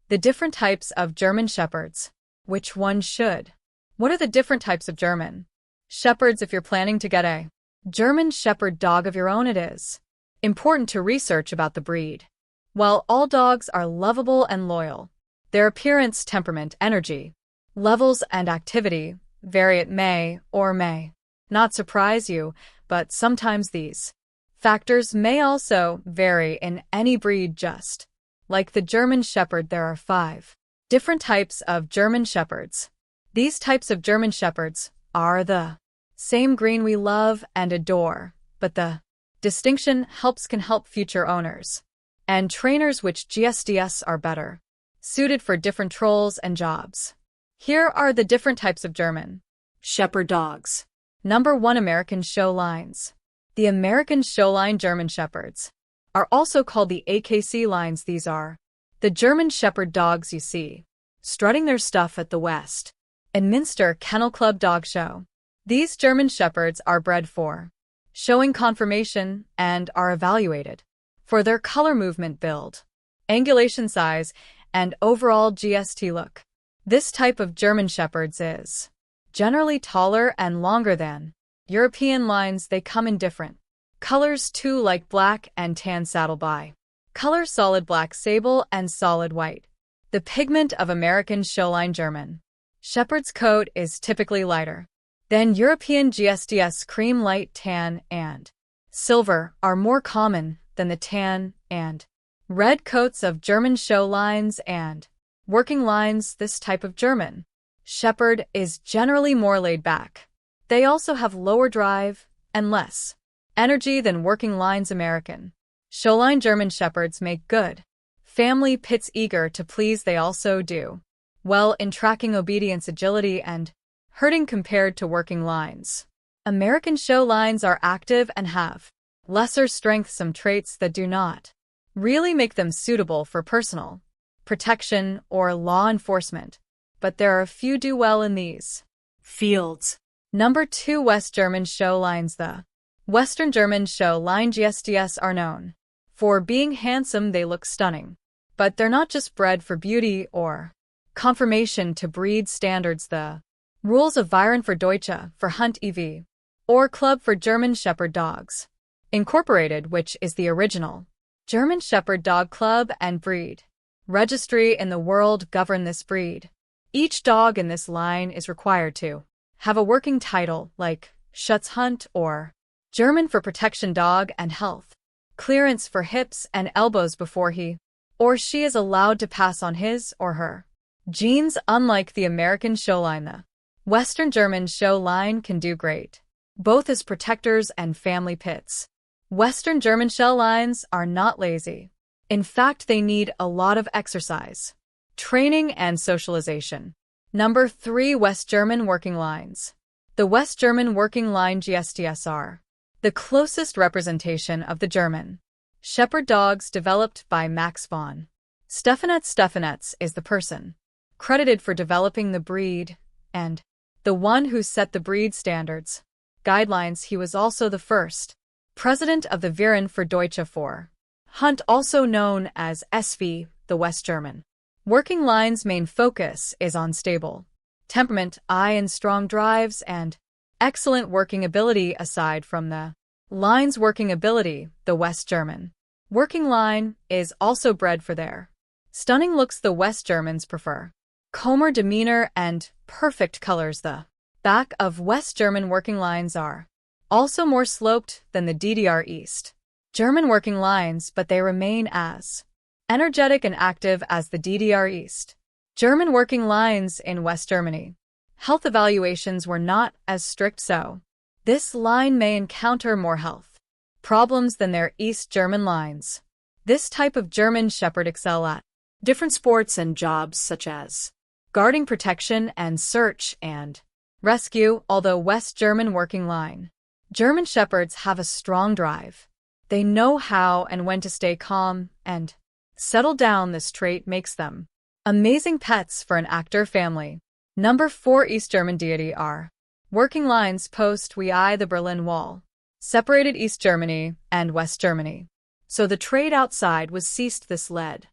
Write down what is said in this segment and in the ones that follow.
The different types of German Shepherds. Which one should? What are the different types of German Shepherds if you're planning to get a German Shepherd dog of your own? It is important to research about the breed. While all dogs are lovable and loyal, their appearance, temperament, energy, levels, and activity vary. It may or may not surprise you, but sometimes these factors may also vary in any breed. Just like the German Shepherd, there are 5 different types of German Shepherds. These types of German Shepherds are the same breed we love and adore, but the distinction can help future owners and trainers which GSDS are better suited for different roles and jobs. Here are the different types of German Shepherd dogs. Number 1. American Show Lines. The American Show Line German Shepherds are also called the AKC lines. These are the German Shepherd dogs you see strutting their stuff at the West and Minster Kennel Club Dog Show. These German Shepherds are bred for showing conformation and are evaluated for their color, movement, build, angulation, size, and overall GST look. This type of German Shepherds is generally taller and longer than European lines. They come in different colors too, like black and tan, saddle by color, solid black, sable, and solid white. The pigment of American Showline German Shepherd's coat is typically lighter than European GSDS. Cream, light tan, and silver are more common than the tan and red coats of German show lines and working lines. This type of German Shepherd is generally more laid back. They also have lower drive and less energy than working lines. American Showline German Shepherds make good family pets, eager to please. They also do well in tracking, obedience, agility, and herding compared to working lines. American show lines are active and have lesser strength, some traits that do not really make them suitable for personal protection or law enforcement, but there are a few do well in these fields. Number 2. West German Show Lines. The Western German Show Line GSDS are known for being handsome. They look stunning, but they're not just bred for beauty or conformation to breed standards. The rules of Verein for Deutsche for Hunt e.V. or Club for German Shepherd Dogs Incorporated, which is the original German Shepherd Dog Club and breed registry in the world, govern this breed. Each dog in this line is required to have a working title like Schutzhund or German for protection dog and health clearance for hips and elbows before he or she is allowed to pass on his or her genes. Unlike the American show line, the Western German show line can do great both as protectors and family pets. Western German show lines are not lazy. In fact, they need a lot of exercise, training, and socialization. Number 3. West German Working Lines. The West German Working Line GSDS are the closest representation of the German Shepherd dogs developed by Max von Stephanetz. Stephanetz is the person credited for developing the breed and the one who set the breed standards guidelines. He was also the first president of the Verein for Deutsche for Hunt, also known as SV. The West German Working Line's main focus is on stable temperament, eye and strong drives, and excellent working ability. Aside from the line's working ability, the West German Working Line is also bred for their stunning looks. The West Germans prefer calmer demeanor and perfect colors. The back of West German Working Lines are also more sloped than the DDR East German Working Lines, but they remain as energetic and active as the DDR East German Working Lines. In West Germany, health evaluations were not as strict, so this line may encounter more health problems than their East German lines. This type of German Shepherd excel at different sports and jobs such as guarding, protection, and search and rescue. Although West German Working Line German Shepherds have a strong drive, they know how and when to stay calm and settle down. This trait makes them amazing pets for an actor family. Number 4. East German Deity are working lines. Post we eye the Berlin Wall separated East Germany and West Germany, so the trade outside was ceased. This led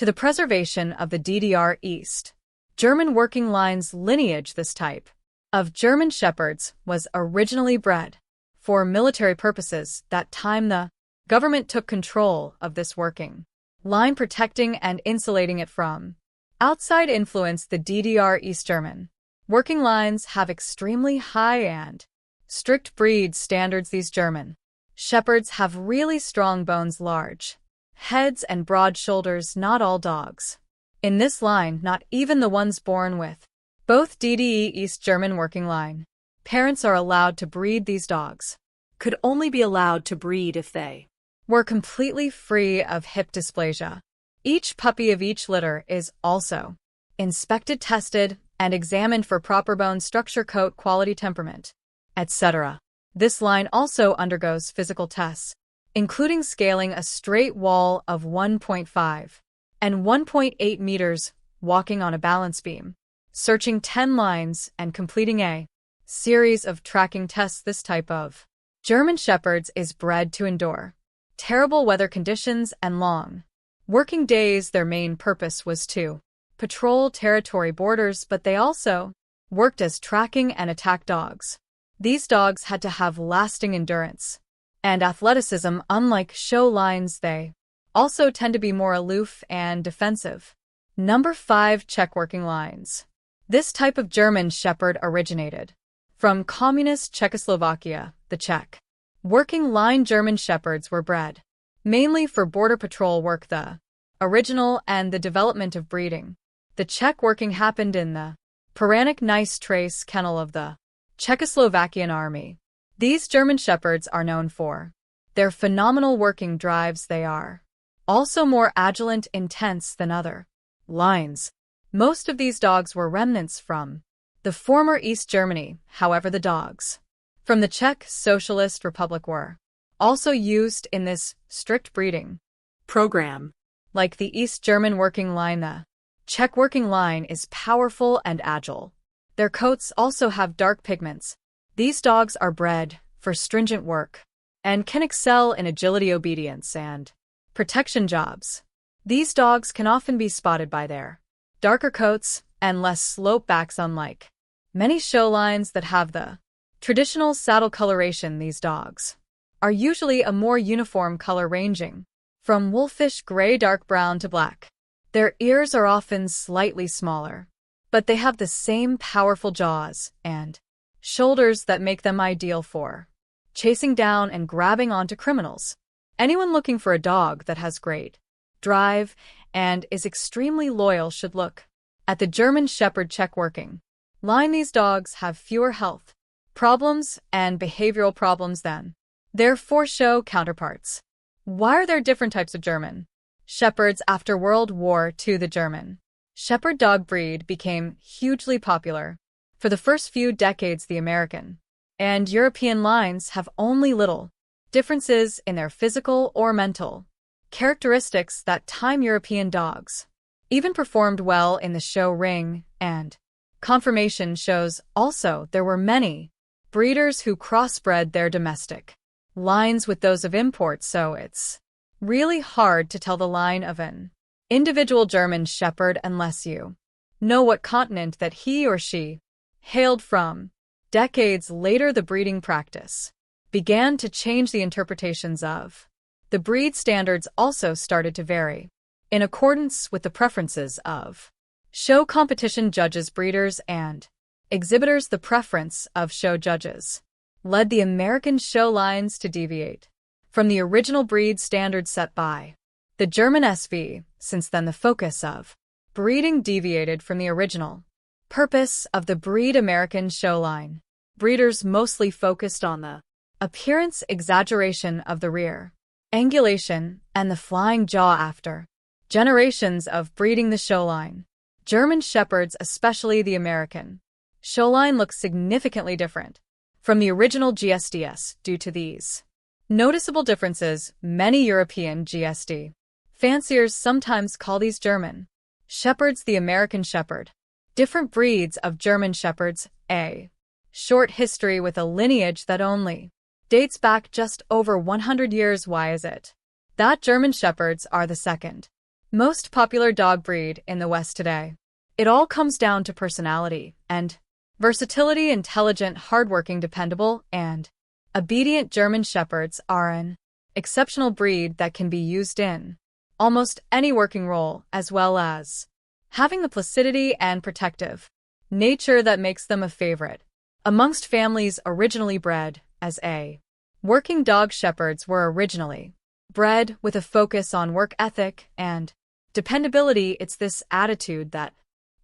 to the preservation of the DDR East German working line's lineage. This type of German Shepherds was originally bred for military purposes. That time the government took control of this working line, protecting and insulating it from outside influence. The DDR East German working lines have extremely high and strict breed standards. These German Shepherds have really strong bones, large heads, and broad shoulders. Not all dogs in this line, not even the ones born with both DDE East German working line parents, are allowed to breed. These dogs could only be allowed to breed if they were completely free of hip dysplasia. Each puppy of each litter is also inspected, tested, and examined for proper bone structure, coat quality, temperament, etc. This line also undergoes physical tests, including scaling a straight wall of 1.5 and 1.8 meters, walking on a balance beam, searching 10 lines, and completing a series of tracking tests. This type of German Shepherds is bred to endure terrible weather conditions and long working days. Their main purpose was to patrol territory borders, but they also worked as tracking and attack dogs. These dogs had to have lasting endurance and athleticism. Unlike show lines, they also tend to be more aloof and defensive. Number 5. Czech working lines. This type of German Shepherd originated from communist Czechoslovakia. The Czech working line German Shepherds were bred mainly for border patrol work. The original and the development of breeding the Czech working happened in the Poranek Nice Trace Kennel of the Czechoslovakian Army. These German Shepherds are known for their phenomenal working drives. They are also more agile and intense than other lines. Most of these dogs were remnants from the former East Germany. However, the dogs from the Czech Socialist Republic were also used in this strict breeding program. Like the East German working line, the Czech working line is powerful and agile. Their coats also have dark pigments. These dogs are bred for stringent work and can excel in agility, obedience, and protection jobs. These dogs can often be spotted by their darker coats and less slope backs. Unlike many show lines that have the traditional saddle coloration, these dogs are usually a more uniform color, ranging from wolfish gray, dark brown to black. Their ears are often slightly smaller, but they have the same powerful jaws and shoulders that make them ideal for chasing down and grabbing onto criminals. Anyone looking for a dog that has great drive and is extremely loyal should look at the German Shepherd Czech working line. These dogs have fewer health problems and behavioral problems than their for-show counterparts. Why are there different types of German Shepherds? After World War II, the German Shepherd dog breed became hugely popular. For the first few decades, the American and European lines have only little differences in their physical or mental characteristics. That time, European dogs even performed well in the show ring and conformation shows. Also, there were many breeders who crossbred their domestic lines with those of imports, so it's really hard to tell the line of an individual German Shepherd unless you know what continent that he or she hailed from. Decades later, the breeding practice began to change. The interpretations of the breed standards also started to vary in accordance with the preferences of show competition judges, breeders, and exhibitors. The preference of show judges led the American show lines to deviate from the original breed standards set by the German SV. Since then, the focus of breeding deviated from the original purpose of the breed American show line. Breeders mostly focused on the appearance, exaggeration of the rear angulation, and the flying jaw. After generations of breeding the show line, German Shepherds, especially the American show line, look significantly different from the original GSDS. Due to these noticeable differences, many European GSD fanciers sometimes call these German Shepherds the American Shepherd. Different breeds of German Shepherds. A short history with a lineage that only dates back just over 100 years. Why is it that German Shepherds are the second Most popular dog breed in the West today. It all comes down to personality and versatility. Intelligent, hardworking, dependable, and obedient German Shepherds are an exceptional breed that can be used in almost any working role, as well as having the placidity and protective nature that makes them a favorite amongst families. Originally bred as a working dog, Shepherds were originally bred with a focus on work ethic and dependability. It's this attitude that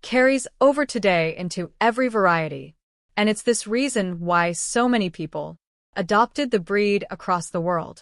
carries over today into every variety, and it's this reason why so many people adopted the breed across the world.